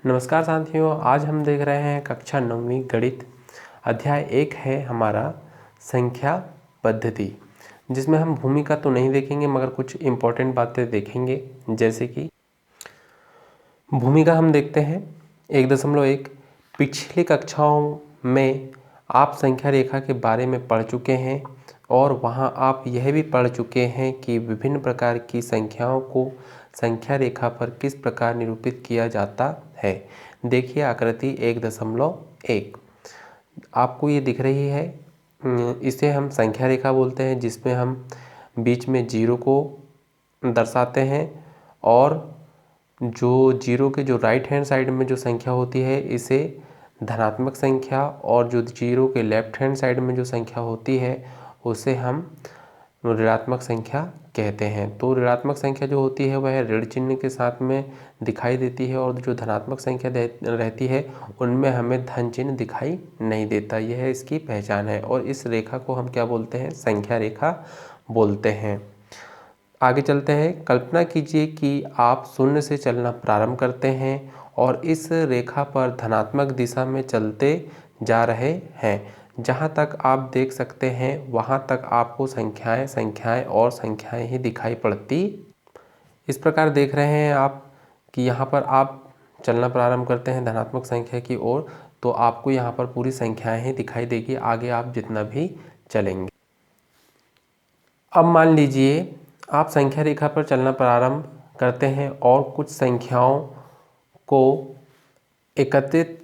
नमस्कार साथियों, आज हम देख रहे हैं कक्षा 9वीं गणित। अध्याय 1 है हमारा संख्या पद्धति, जिसमें हम भूमिका तो नहीं देखेंगे मगर कुछ इम्पोर्टेंट बातें देखेंगे। जैसे कि भूमिका हम देखते हैं 1.1। पिछली कक्षाओं में आप संख्या रेखा के बारे में पढ़ चुके हैं और वहां आप यह भी पढ़ चुके हैं कि विभिन्न प्रकार की संख्याओं को संख्या रेखा पर किस प्रकार निरूपित किया जाता है। देखिए आकृति 1.1 आपको ये दिख रही है। इसे हम संख्या रेखा बोलते हैं, जिसमें हम बीच में जीरो को दर्शाते हैं और जो जीरो के जो राइट हैंड साइड में जो संख्या होती है इसे धनात्मक संख्या, और जो जीरो के लेफ्ट हैंड साइड में जो संख्या होती है उसे हम ऋणात्मक संख्या कहते हैं। तो ऋणात्मक संख्या जो होती है वह ऋण चिन्ह के साथ में दिखाई देती है और जो धनात्मक संख्या रहती है उनमें हमें धन चिन्ह दिखाई नहीं देता। यह इसकी पहचान है और इस रेखा को हम क्या बोलते हैं? संख्या रेखा बोलते हैं। आगे चलते हैं। कल्पना कीजिए कि आप शून्य से चलना प्रारंभ करते हैं और इस रेखा पर धनात्मक दिशा में चलते जा रहे हैं। जहाँ तक आप देख सकते हैं वहाँ तक आपको संख्याएं संख्याएं और संख्याएं ही दिखाई पड़ती। इस प्रकार देख रहे हैं आप कि यहाँ पर आप चलना प्रारंभ करते हैं धनात्मक संख्या की ओर, तो आपको यहाँ पर पूरी संख्याएं ही दिखाई देगी आगे आप जितना भी चलेंगे। अब मान लीजिए आप संख्या रेखा पर चलना प्रारंभ करते हैं और कुछ संख्याओं को एकत्रित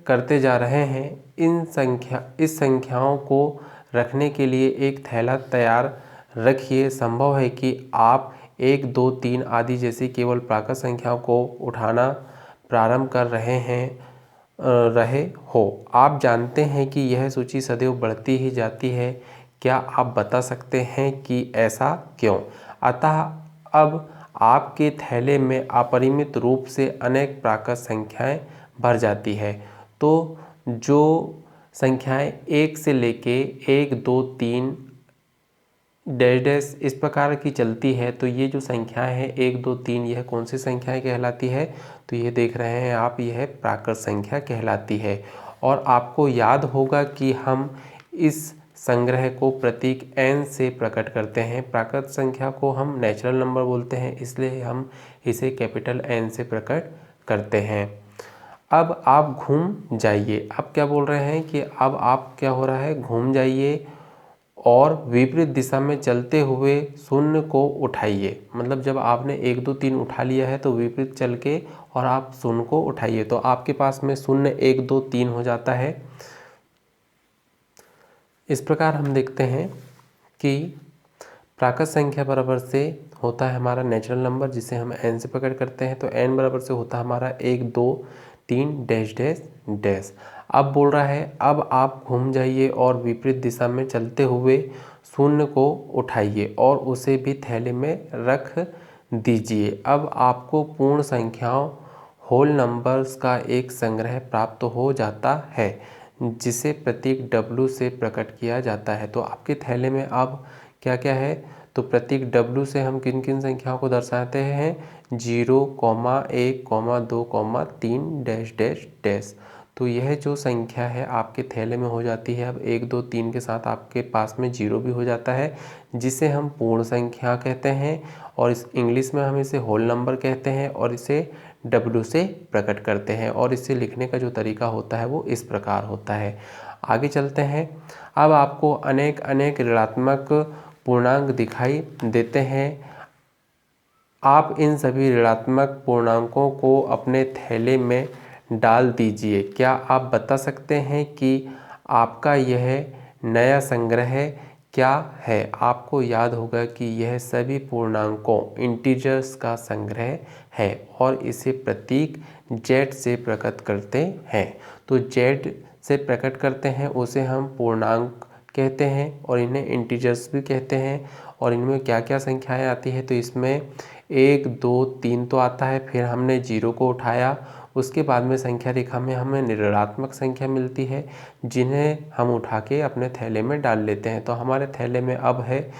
करते जा रहे हैं। इस संख्याओं को रखने के लिए एक थैला तैयार रखिए। संभव है कि आप 1, 2, 3 आदि जैसी केवल प्राकृत संख्याओं को उठाना प्रारंभ कर रहे हो। आप जानते हैं कि यह सूची सदैव बढ़ती ही जाती है। क्या आप बता सकते हैं कि ऐसा क्यों? अतः अब आपके थैले में अपरिमित रूप से अनेक प्राकृत संख्याएं भर जाती है। तो जो संख्याएं 1 से लेके 1, 2, 3 डैश डैश इस प्रकार की चलती है, तो ये जो संख्याएं हैं 1, 2, 3 यह कौन सी संख्याएं कहलाती है? तो ये देख रहे हैं आप, यह प्राकृत संख्या कहलाती है। और आपको याद होगा कि हम इस संग्रह को प्रतीक n से प्रकट करते हैं। प्राकृत संख्या को हम नेचुरल नंबर बोलते हैं, इसलिए हम इसे कैपिटल N से प्रकट करते हैं। अब आप घूम जाइए। अब क्या बोल रहे हैं कि अब आप क्या हो रहा है? घूम जाइए और विपरीत दिशा में चलते हुए शून्य को उठाइए। मतलब जब आपने 1, 2, 3 उठा लिया है तो विपरीत चल के और आप शून्य को उठाइए, तो आपके पास में शून्य 1, 2, 3 हो जाता है। इस प्रकार हम देखते हैं कि प्राकृत संख्या बराबर से होता है हमारा नेचुरल नंबर, जिसे हम n से प्रकट करते हैं। तो n बराबर से होता है हमारा 1, 2, 3 डैश डैश डैश। अब बोल रहा है अब आप घूम जाइए और विपरीत दिशा में चलते हुए शून्य को उठाइए और उसे भी थैले में रख दीजिए। अब आपको पूर्ण संख्याओं होल नंबर्स का एक संग्रह प्राप्त हो जाता है, जिसे प्रतीक W से प्रकट किया जाता है। तो आपके थैले में अब क्या क्या है? तो प्रतीक W से हम किन किन संख्याओं को दर्शाते हैं? 0, 1, 2, 3 डैश डैश डैश। तो यह जो संख्या है आपके थैले में हो जाती है। अब 1, 2, 3 के साथ आपके पास में 0 भी हो जाता है, जिसे हम पूर्ण संख्या कहते हैं और इस इंग्लिश में हम इसे होल नंबर कहते हैं और इसे W से प्रकट करते हैं। और इसे लिखने का जो तरीका होता है वो इस प्रकार होता है। आगे चलते हैं। अब आपको अनेक अनेक ऋणात्मक पूर्णांक दिखाई देते हैं। आप इन सभी ऋणात्मक पूर्णांकों को अपने थैले में डाल दीजिए। क्या आप बता सकते हैं कि आपका यह नया संग्रह क्या है? आपको याद होगा कि यह सभी पूर्णांकों इंटीजर्स का संग्रह है और इसे प्रतीक Z से प्रकट करते हैं। तो Z से प्रकट करते हैं उसे हम पूर्णांक कहते हैं और इन्हें इंटीजर्स भी कहते हैं। और इनमें क्या क्या संख्याएं आती है? तो इसमें 1, 2, 3 तो आता है, फिर हमने 0 को उठाया, उसके बाद में संख्या रेखा में हमें ऋणात्मक संख्या मिलती है, जिन्हें हम उठा के अपने थैले में डाल लेते हैं। तो हमारे थैले में अब है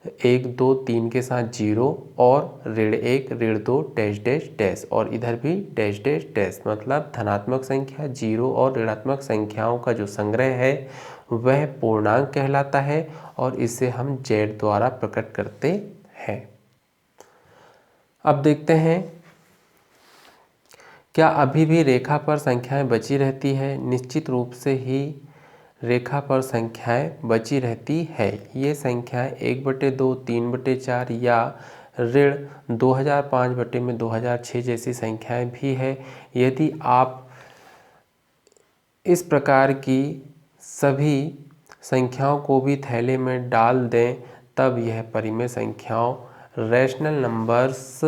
1 2 3 के साथ 0 और ऋण 1 ऋण 2 डैश डैश डैश और इधर भी डैश डैश डैश, मतलब धनात्मक संख्या 0 और ऋणात्मक संख्याओं का जो संग्रह है वह पूर्णांक कहलाता है और इसे हम z द्वारा प्रकट करते हैं। अब देखते हैं क्या अभी भी रेखा पर संख्याएं बची रहती है। निश्चित रूप से ही रेखा पर संख्याएं बची रहती है। ये संख्याएं 1/2, 3/4 या ऋण 2005/2006 जैसी संख्याएं भी है। यदि आप इस प्रकार की सभी संख्याओं को भी थैले में डाल दें तब यह परिमेय संख्याओं रैशनल नंबर्स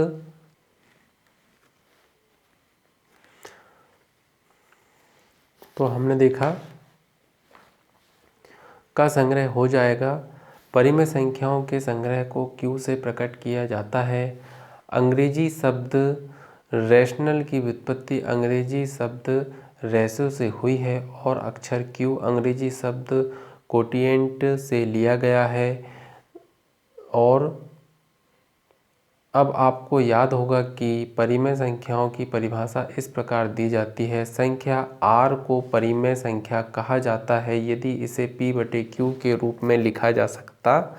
तो हमने देखा का संग्रह हो जाएगा। परिमेय संख्याओं के संग्रह को Q से प्रकट किया जाता है। अंग्रेजी शब्द रैशनल की व्युत्पत्ति अंग्रेजी शब्द रेशो से हुई है और अक्षर Q अंग्रेजी शब्द कोटिएंट से लिया गया है। और अब आपको याद होगा कि परिमेय संख्याओं की परिभाषा इस प्रकार दी जाती है। संख्या R को परिमेय संख्या कहा जाता है यदि इसे P/Q के रूप में लिखा जा सकता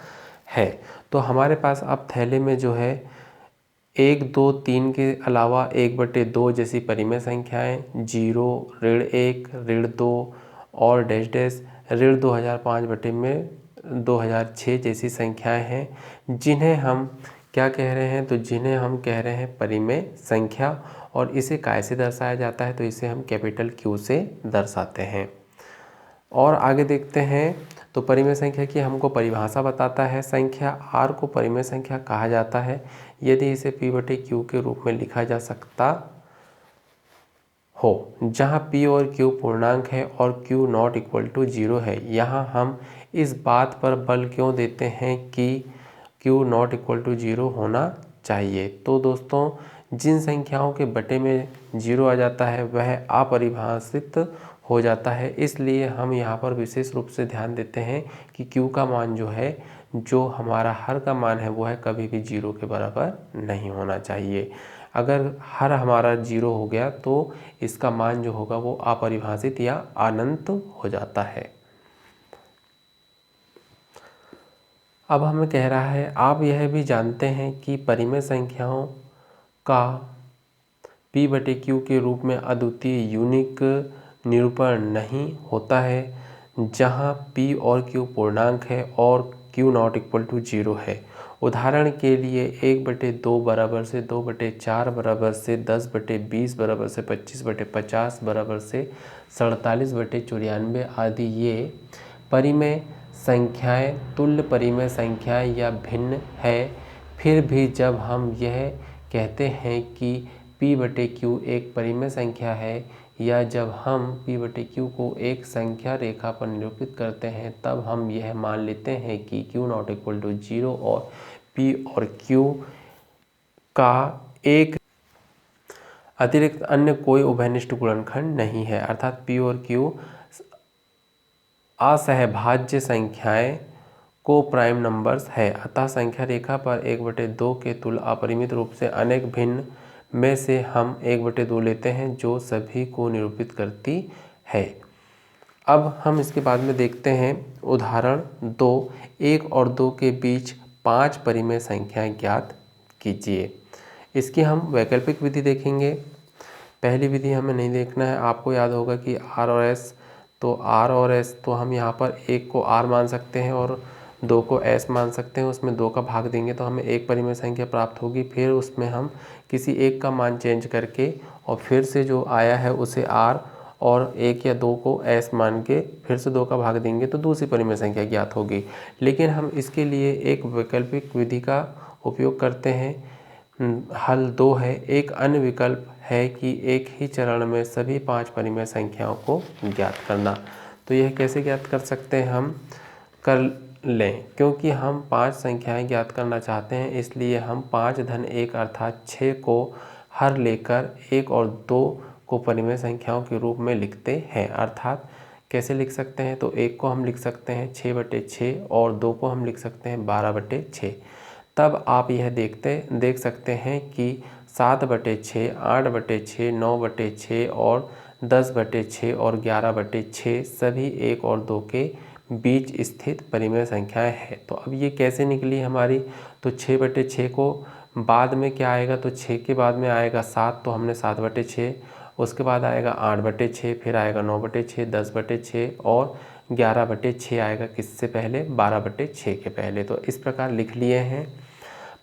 है। तो हमारे पास अब थैले में जो है 1 2 3 के अलावा 1/2 जैसी परिमेय संख्याएं, 0 ऋण 1 ऋण 2 और डैश डैश ऋण 2005/2006 जैसी संख्याएं हैं जिन्हें हम क्या कह रहे हैं, तो जिन्हें हम कह रहे हैं परिमेय संख्या। और इसे कैसे दर्शाया जाता है, तो इसे हम कैपिटल Q से दर्शाते हैं। और आगे देखते हैं तो परिमेय संख्या की हमको परिभाषा बताता है। संख्या R को परिमेय संख्या कहा जाता है यदि इसे P/Q के रूप में लिखा जा सकता हो, जहाँ P और Q पूर्णांक है और Q ≠ 0 है। यहाँ हम इस बात पर बल क्यों देते हैं कि Q ≠ 0 होना चाहिए। तो दोस्तों जिन संख्याओं के बटे में 0 आ जाता है वह अपरिभाषित हो जाता है, इसलिए हम यहाँ पर विशेष रूप से ध्यान देते हैं कि Q का मान जो है, जो हमारा हर का मान है वो है कभी भी 0 के बराबर नहीं होना चाहिए। अगर हर हमारा 0 हो गया तो इसका मान जो होगा वो अपरिभाषित या अनंत हो जाता है। अब हमें कह रहा है आप यह भी जानते हैं कि परिमेय संख्याओं का P/Q के रूप में अद्वितीय यूनिक निरूपण नहीं होता है, जहां P और Q पूर्णांक है और Q ≠ 0 है। उदाहरण के लिए 1/2 बराबर से 2/4 बराबर से 10/20 बराबर से 25/50 बराबर से 47/94 आदि ये परिमेय संख्याएं तुल्य परिमेय संख्याएं या भिन्न है। फिर भी जब हम यह कहते हैं कि P/Q एक परिमेय संख्या है या जब हम P/Q को एक संख्या रेखा पर निरूपित करते हैं तब हम यह मान लेते हैं कि Q ≠ 0 और P और Q का एक अतिरिक्त अन्य कोई उभयनिष्ठ गुणनखंड नहीं है, अर्थात P और Q असहभाज्य संख्याएं को प्राइम नंबर्स है। अतः संख्या रेखा पर 1/2 के तुल्य अपरिमित रूप से अनेक भिन्न में से हम 1/2 लेते हैं जो सभी को निरूपित करती है। अब हम इसके बाद में देखते हैं उदाहरण 2, 1 और 2 के बीच 5 परिमेय संख्याएं ज्ञात कीजिए। इसकी हम वैकल्पिक विधि देखेंगे। पहली विधि हमें नहीं देखना है। आपको याद होगा कि R और S, तो R और S तो हम यहाँ पर 1 को R मान सकते हैं और 2 को S मान सकते हैं। उसमें 2 का भाग देंगे तो हमें एक परिमेय संख्या प्राप्त होगी। फिर उसमें हम किसी एक का मान चेंज करके और फिर से जो आया है उसे R और 1 या 2 को S मान के फिर से 2 का भाग देंगे तो दूसरी परिमेय संख्या ज्ञात होगी। लेकिन हम इसके लिए एक वैकल्पिक विधि का उपयोग करते हैं। हल 2 है। एक अन्य विकल्प है कि एक ही चरण में सभी 5 परिमेय संख्याओं को ज्ञात करना। तो यह कैसे ज्ञात कर सकते हैं, हम कर लें। क्योंकि हम 5 संख्याएं ज्ञात करना चाहते हैं इसलिए हम 5-1 अर्थात 6 को हर लेकर 1 और 2 को परिमेय संख्याओं के रूप में लिखते हैं। अर्थात कैसे लिख सकते हैं? तो 1 को हम लिख सकते हैं 6/6 और 2 को हम लिख सकते हैं 12/6। तब आप यह देख सकते हैं कि 7/6, 8/6, 9/6 और 10/6 और 11/6 सभी 1 और 2 के बीच स्थित परिमेय संख्याएं हैं। तो अब ये कैसे निकली हमारी? तो 6/6 को बाद में क्या आएगा? तो 6 के बाद में आएगा 7, तो हमने 7/6, उसके बाद आएगा 8/6, फिर आएगा 9/6, 10/6 और 11/6 आएगा किससे पहले? 12/6 के पहले। तो इस प्रकार लिख लिए हैं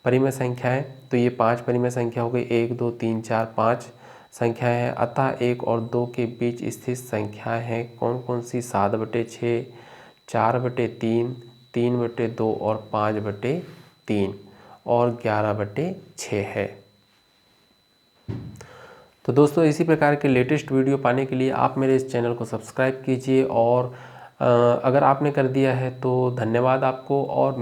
परिमेय संख्याएं। तो ये 5 परिमेय संख्या हो गई, 1, 2, 3, 4, 5 संख्याएं हैं। अतः 1 और 2 के बीच स्थित संख्याएं हैं कौन कौन सी? 7/6, 4/3, 3/2 और 5/3 और 11/6 है। तो दोस्तों इसी प्रकार के लेटेस्ट वीडियो पाने के लिए आप मेरे इस चैनल को सब्सक्राइब कीजिए और अगर आपने कर दिया है तो धन्यवाद आपको। और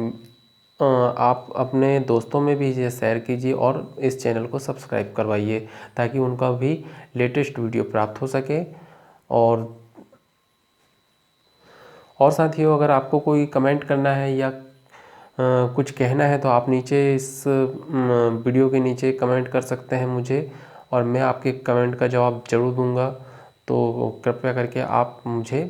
आप अपने दोस्तों में भी इसे शेयर कीजिए और इस चैनल को सब्सक्राइब करवाइए ताकि उनका भी लेटेस्ट वीडियो प्राप्त हो सके। और साथियों, अगर आपको कोई कमेंट करना है या कुछ कहना है तो आप नीचे इस वीडियो के नीचे कमेंट कर सकते हैं मुझे, और मैं आपके कमेंट का जवाब ज़रूर दूंगा। तो कृपया करके आप मुझे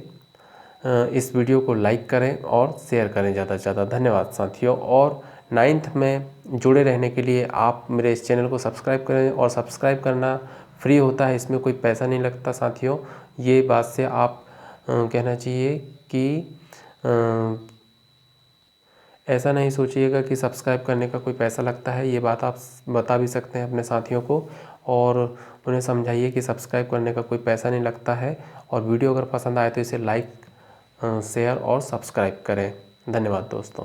इस वीडियो को लाइक करें और शेयर करें ज़्यादा से ज़्यादा। धन्यवाद साथियों। और 9th में जुड़े रहने के लिए आप मेरे इस चैनल को सब्सक्राइब करें, और सब्सक्राइब करना फ्री होता है, इसमें कोई पैसा नहीं लगता साथियों। ये बात से आप कहना चाहिए कि ऐसा नहीं सोचिएगा कि सब्सक्राइब करने का कोई पैसा लगता है। ये बात आप बता भी सकते हैं अपने साथियों को, और उन्हें समझाइए कि सब्सक्राइब करने का कोई पैसा नहीं लगता है। और वीडियो अगर पसंद आए तो इसे लाइक, शेयर और सब्सक्राइब करें। धन्यवाद दोस्तों।